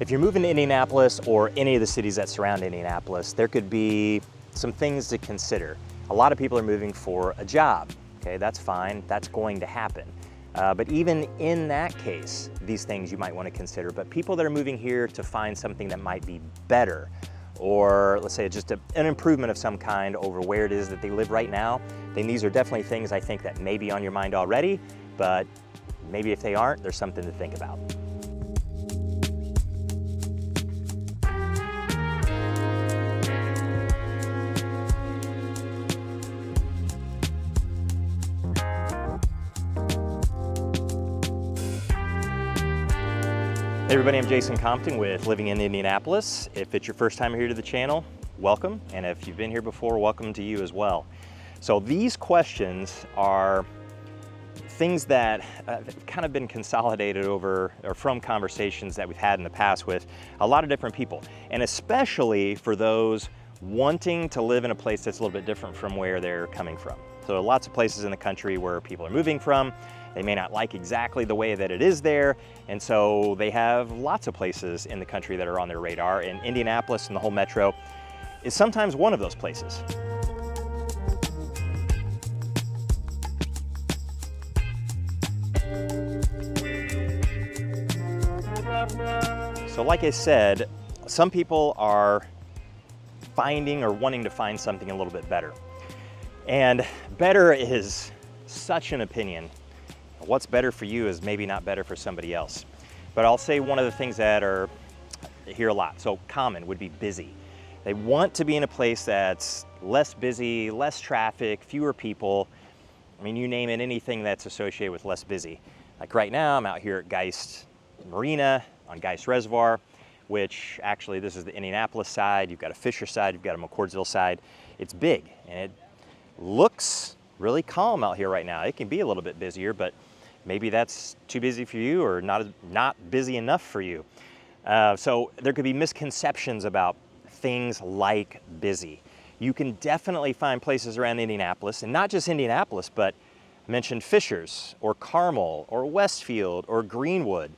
If you're moving to Indianapolis or any of the cities that surround Indianapolis, there could be some things to consider. A lot of people are moving for a job. Okay, that's fine, that's going to happen. But even in that case, these things you might want to consider. But people that are moving here to find something that might be better, or let's say just an improvement of some kind over where it is that they live right now, then these are definitely things I think that may be on your mind already, but maybe if they aren't, there's something to think about. Hey everybody, I'm Jason Compton with Living in Indianapolis. If it's your first time here to the channel, welcome. And if you've been here before, welcome to you as well. So these questions are things that have kind of been consolidated over or from conversations that we've had in the past with a lot of different people. And especially for those wanting to live in a place that's a little bit different from where they're coming from. So lots of places in the country where people are moving from. They may not like exactly the way that it is there, and so they have lots of places in the country that are on their radar, and Indianapolis and the whole metro is sometimes one of those places. So like I said, some people are finding or wanting to find something a little bit better. And better is such an opinion. What's better for you is maybe not better for somebody else. But I'll say one of the things that are here a lot, so common would be busy. They want to be in a place that's less busy, less traffic, fewer people. I mean, you name it, anything that's associated with less busy. Like right now, I'm out here at Geist Marina on Geist Reservoir, which actually this is the Indianapolis side. You've got a Fisher side, you've got a McCordsville side. It's big and it looks really calm out here right now. It can be a little bit busier, but maybe that's too busy for you or not busy enough for you. So there could be misconceptions about things like busy. You can definitely find places around Indianapolis, and not just Indianapolis, but I mentioned Fishers or Carmel or Westfield or Greenwood,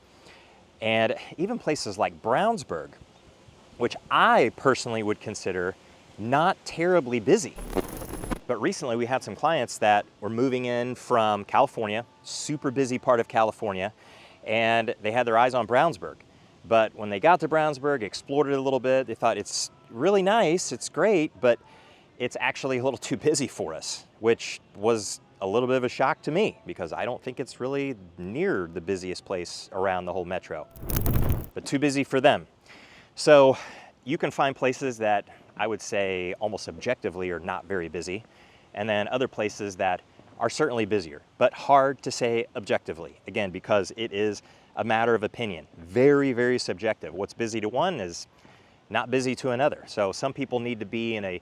and even places like Brownsburg, which I personally would consider not terribly busy. But recently we had some clients that were moving in from California, super busy part of California, and they had their eyes on Brownsburg. But when they got to Brownsburg, explored it a little bit, they thought it's really nice, it's great, but it's actually a little too busy for us, which was a little bit of a shock to me because I don't think it's really near the busiest place around the whole metro, but too busy for them. So you can find places that I would say almost objectively are not very busy, and then other places that are certainly busier, but hard to say objectively, again, because it is a matter of opinion. Very, very subjective. What's busy to one is not busy to another. So some people need to be in a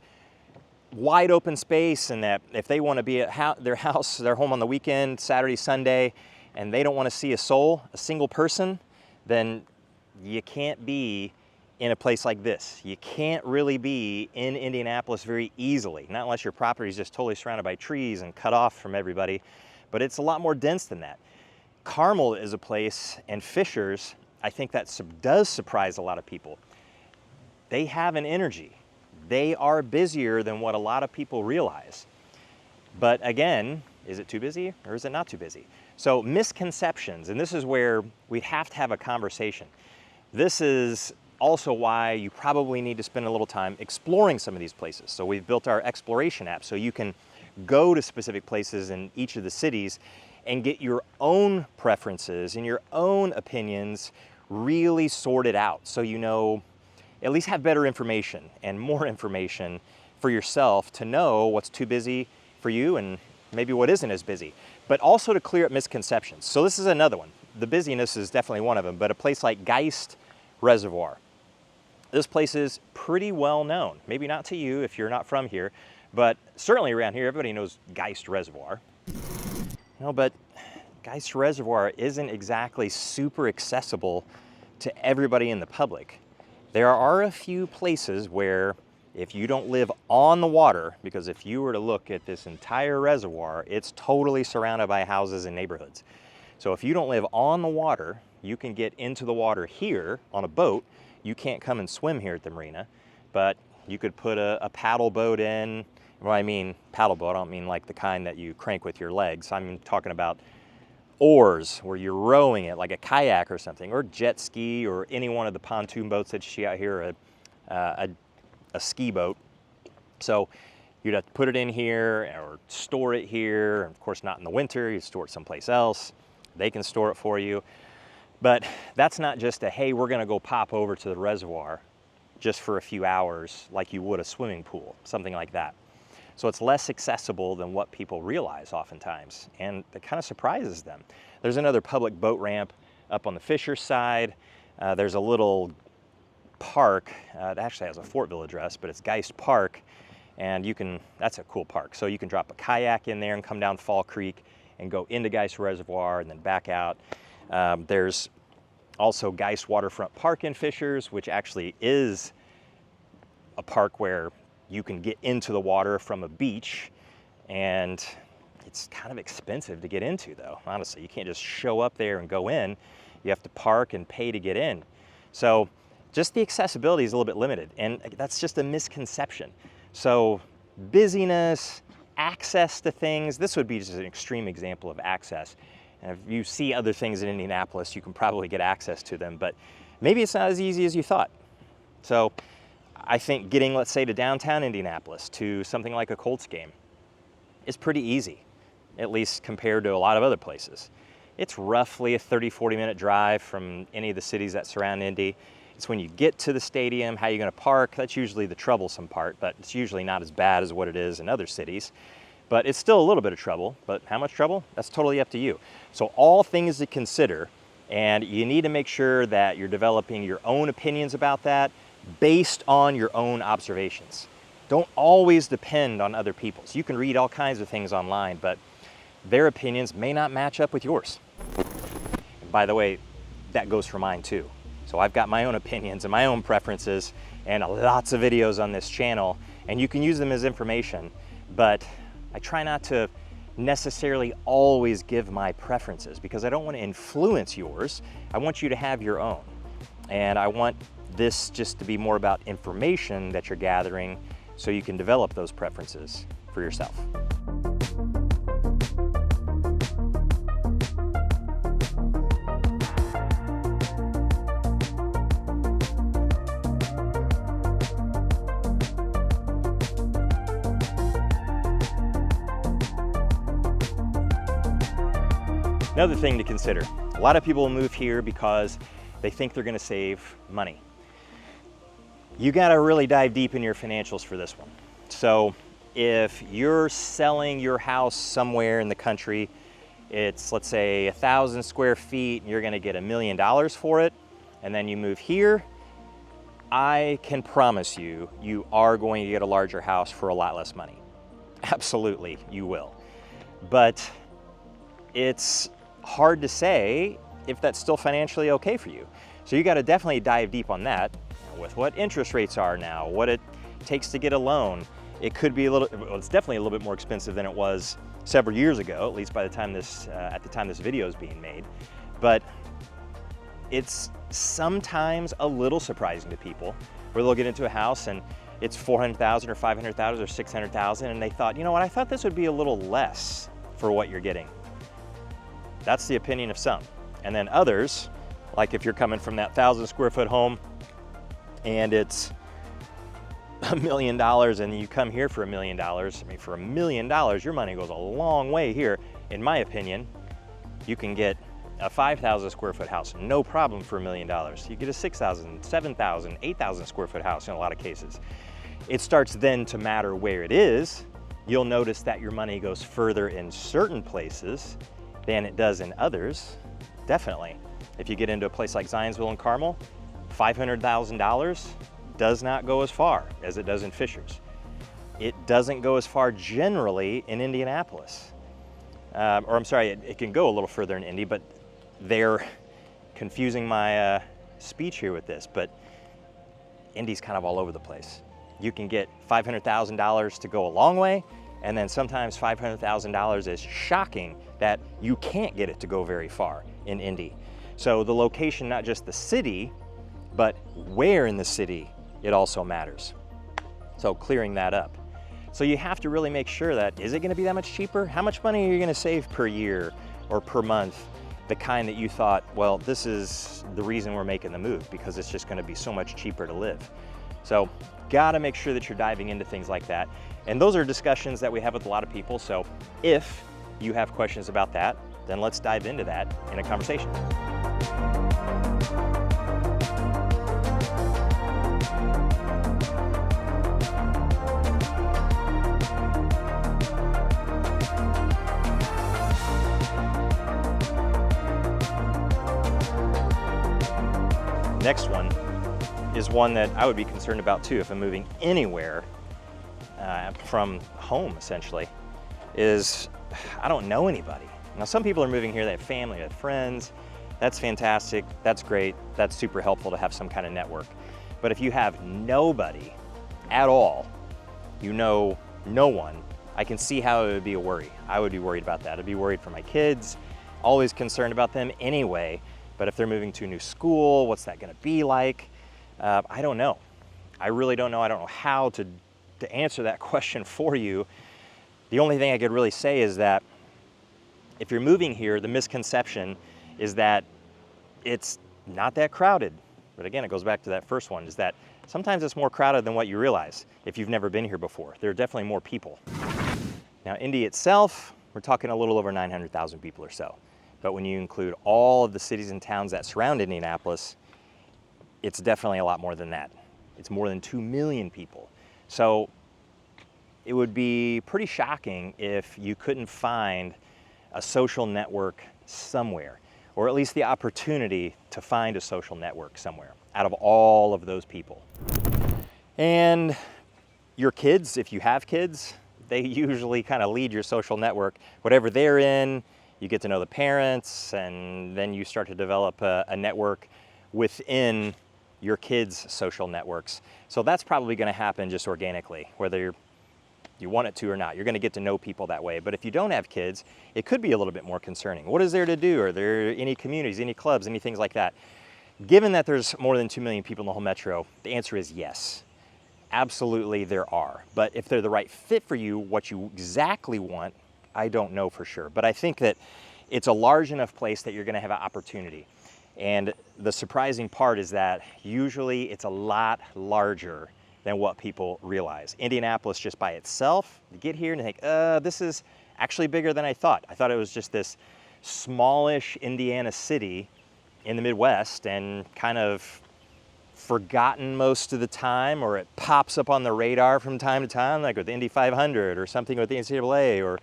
wide open space, and that if they want to be at their house, their home on the weekend, Saturday, Sunday, and they don't want to see a soul, a single person, then you can't be in a place like this. You can't really be in Indianapolis very easily, not unless your property is just totally surrounded by trees and cut off from everybody, but it's a lot more dense than that. Carmel is a place, and Fishers, I think that does surprise a lot of people. They have an energy. They are busier than what a lot of people realize. But again, is it too busy or is it not too busy? So misconceptions, and this is where we have to have a conversation. This is also why you probably need to spend a little time exploring some of these places. So we've built our exploration app so you can go to specific places in each of the cities and get your own preferences and your own opinions really sorted out, so you know, at least have better information and more information for yourself to know what's too busy for you and maybe what isn't as busy, but also to clear up misconceptions. So this is another one. The busyness is definitely one of them, but a place like Geist Reservoir. This place is pretty well known. Maybe not to you if you're not from here, but certainly around here, everybody knows Geist Reservoir. But Geist Reservoir isn't exactly super accessible to everybody in the public. There are a few places where if you don't live on the water, because if you were to look at this entire reservoir, it's totally surrounded by houses and neighborhoods. So if you don't live on the water, you can get into the water here on a boat. You can't come and swim here at the marina, but you could put a paddle boat in. Well, I mean paddle boat, I don't mean like the kind that you crank with your legs. I'm talking about oars where you're rowing it like a kayak or something, or jet ski, or any one of the pontoon boats that you see out here, a ski boat. So you'd have to put it in here or store it here. Of course, not in the winter, you store it someplace else. They can store it for you. But that's not just a, hey, we're gonna go pop over to the reservoir just for a few hours like you would a swimming pool, something like that. So it's less accessible than what people realize oftentimes, and it kind of surprises them. There's another public boat ramp up on the Fisher side. There's a little park, it actually has a Fortville address, but it's Geist Park, and that's a cool park. So you can drop a kayak in there and come down Fall Creek and go into Geist Reservoir and then back out. There's also Geist Waterfront Park in Fishers, which actually is a park where you can get into the water from a beach, and it's kind of expensive to get into though, honestly. You can't just show up there and go in. You have to park and pay to get in. So just the accessibility is a little bit limited, and that's just a misconception. So busyness, access to things, this would be just an extreme example of access. And if you see other things in Indianapolis, you can probably get access to them, but maybe it's not as easy as you thought. So I think getting, let's say, to downtown Indianapolis, to something like a Colts game, is pretty easy, at least compared to a lot of other places. It's roughly a 30-40 minute drive from any of the cities that surround Indy. It's when you get to the stadium, how you're gonna park, that's usually the troublesome part, but it's usually not as bad as what it is in other cities. But it's still a little bit of trouble, but how much trouble? That's totally up to you. So all things to consider, and you need to make sure that you're developing your own opinions about that based on your own observations. Don't always depend on other people's. You can read all kinds of things online, but their opinions may not match up with yours. And by the way, that goes for mine too. So I've got my own opinions and my own preferences and lots of videos on this channel, and you can use them as information, but I try not to necessarily always give my preferences because I don't want to influence yours. I want you to have your own. And I want this just to be more about information that you're gathering so you can develop those preferences for yourself. Another thing to consider, a lot of people move here because they think they're gonna save money. You gotta really dive deep in your financials for this one. So if you're selling your house somewhere in the country, it's, let's say, 1,000 square feet, and you're gonna get $1 million for it, and then you move here, I can promise you, you are going to get a larger house for a lot less money. Absolutely, you will. But it's hard to say if that's still financially okay for you. So you got to definitely dive deep on that with what interest rates are now, what it takes to get a loan. It could be well, it's definitely a little bit more expensive than it was several years ago, at least by the time this, at the time this video is being made. But it's sometimes a little surprising to people where they'll get into a house and it's $400,000 or $500,000 or $600,000, and they thought, you know what, I thought this would be a little less for what you're getting. That's the opinion of some. And then others, like if you're coming from that 1,000 square foot home and it's $1 million and you come here for $1 million, I mean, for $1 million, your money goes a long way here. In my opinion, you can get a 5,000 square foot house, no problem for $1 million. You get a 6,000, 7,000, 8,000 square foot house in a lot of cases. It starts then to matter where it is. You'll notice that your money goes further in certain places than it does in others, definitely. If you get into a place like Zionsville and Carmel, $500,000 does not go as far as it does in Fishers. It doesn't go as far generally in Indianapolis. Or I'm sorry, it can go a little further in Indy, but they're confusing my speech here with this, but Indy's kind of all over the place. You can get $500,000 to go a long way, and then sometimes $500,000 is shocking that you can't get it to go very far in Indy. So the location, not just the city, but where in the city, it also matters. So clearing that up. So you have to really make sure that, is it gonna be that much cheaper? How much money are you gonna save per year or per month? The kind that you thought, well, this is the reason we're making the move, because it's just gonna be so much cheaper to live. So gotta make sure that you're diving into things like that. And those are discussions that we have with a lot of people. So if you have questions about that, then let's dive into that in a conversation. Next one is one that I would be concerned about too if I'm moving anywhere from home, essentially, is I don't know anybody. Now, some people are moving here, they have family, they have friends. That's fantastic, that's great, that's super helpful to have some kind of network. But if you have nobody at all, you know no one, I can see how it would be a worry. I would be worried about that. I'd be worried for my kids, always concerned about them anyway. But if they're moving to a new school, what's that gonna be like? I don't know. I really don't know. I don't know how to answer that question for you. The only thing I could really say is that if you're moving here, the misconception is that it's not that crowded. But again, it goes back to that first one, is that sometimes it's more crowded than what you realize if you've never been here before. There are definitely more people. Now, Indy itself, we're talking a little over 900,000 people or so. But when you include all of the cities and towns that surround Indianapolis, it's definitely a lot more than that. It's more than 2 million people. So it would be pretty shocking if you couldn't find a social network somewhere, or at least the opportunity to find a social network somewhere out of all of those people. And your kids, if you have kids, they usually kind of lead your social network. Whatever they're in, you get to know the parents, and then you start to develop a network within your kids' social networks. So that's probably gonna happen just organically, whether you want it to or not. You're gonna get to know people that way. But if you don't have kids, it could be a little bit more concerning. What is there to do? Are there any communities, any clubs, any things like that? Given that there's more than 2 million people in the whole metro, the answer is yes. Absolutely there are. But if they're the right fit for you, what you exactly want, I don't know for sure. But I think that it's a large enough place that you're gonna have an opportunity. And the surprising part is that usually it's a lot larger than what people realize. Indianapolis just by itself, you get here and you think, this is actually bigger than I thought. I thought it was just this smallish Indiana city in the Midwest and kind of forgotten most of the time, or it pops up on the radar from time to time, like with the Indy 500 or something with the NCAA or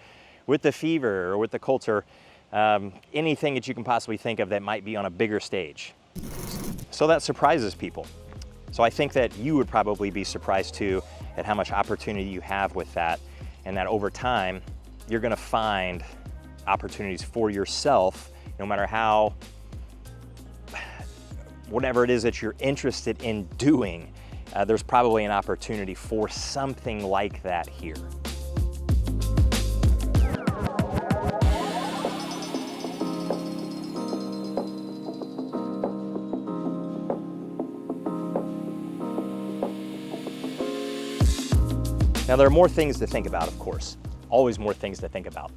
with the Fever or with the Colts, or anything that you can possibly think of that might be on a bigger stage. So that surprises people. So I think that you would probably be surprised too at how much opportunity you have with that, and that over time, you're gonna find opportunities for yourself, no matter how, whatever it is that you're interested in doing, there's probably an opportunity for something like that here. Now, there are more things to think about, of course, always more things to think about.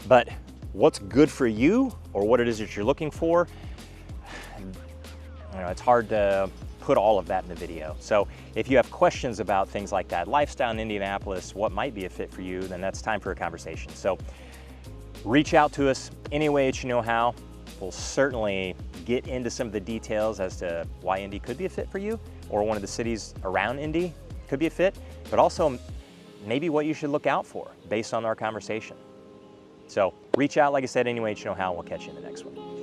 But what's good for you, or what it is that you're looking for, it's hard to put all of that in the video. So if you have questions about things like that, lifestyle in Indianapolis, what might be a fit for you, then that's time for a conversation. So reach out to us any way that you know how. We'll certainly get into some of the details as to why Indy could be a fit for you, or one of the cities around Indy could be a fit, but also maybe what you should look out for based on our conversation. So reach out, like I said, any way that you know how, and we'll catch you in the next one.